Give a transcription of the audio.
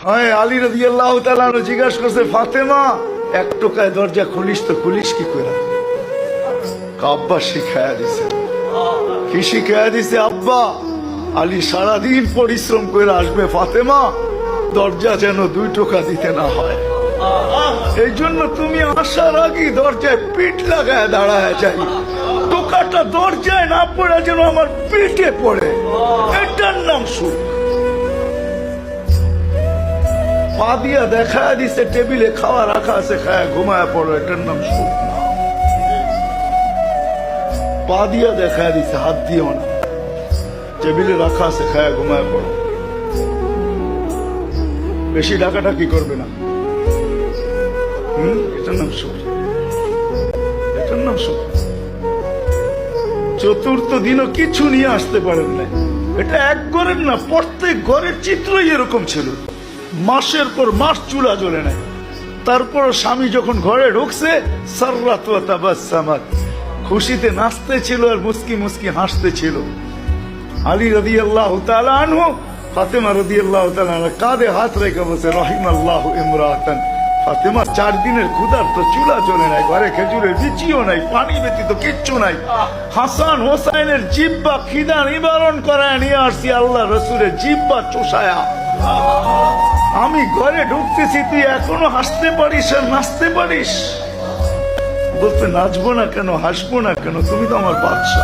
হ্যাঁ, আলী রাদিয়াল্লাহু তাআলা জিজ্ঞাসা করছে, ফাতেমা এক টোকায় দরজা খুলিস তো খুলিস কি করে? আব্বা শিখায়া দিছে। কি শিখায়া দিছে আব্বা? আলী সারাদিন পরিশ্রম করে আসবে, ফাতেমা দরজা যেন 2 টোকা দিতে না হয়, এই জন্য তুমি আসার আগে দরজায় পিঠ লাগায় দাঁড়ায় যাই, টোকাটা দরজায় না পড়ে যেন আমার পিঠে পড়ে, এটার নাম সুখ। পা দিয়া দেখা দিছে টেবিলে খাওয়া রাখা আছে, খায় ঘুমায় পড়ো, এটার নাম সুখ না। পা দিয়া দেখা দিছে, হাত দিও না, টেবিলে রাখা আছে, খায় ঘুমায় পড়ো, বেশি ডাকাডাকি করবে না। এটার নাম সুখ, এটার নাম সুখ। চতুর্থ দিনও কিছু নিয়ে আসতে পারেন না। এটা এক ঘরের না, প্রত্যেক ঘরের চিত্রই এরকম ছিল। মাসের পর মাস চুলা জ্বলে নাই, তারপর স্বামী যখন ঘরে ঢুকছে, সাররাত ওয়া তাবাসসামাত, খুশিতে নাচতে ছিল আর মুস্কি মুস্কি হাসতে ছিল। আলী রাদিয়াল্লাহু তাআলা আনহু ফাতেমা রাদিয়াল্লাহু তাআলা আনহা কাঁধে হাত রেখে বলছে, রহিমাল্লাহু ইমরাতান। ফাতেমা 4 দিনের ক্ষুধার্ত, চুলা জ্বলে নাই, ঘরে খেজুরের বিচিও নাই, পানি ব্যতীত কিচ্ছু নাই। হাসান হোসাইনের জিহ্বা খিদা নিবারণ করায় নিয়ে আসছি আল্লাহ রসুলের জিহ্বা চোষায়া। আমি ঘরে ঢুকতেছি, তুই এখনো হাসতে পারিস আর নাচতে পারিস? বলতে নাচবো না কেন, হাসবো না কেন, তুমি তো আমার বাদশা।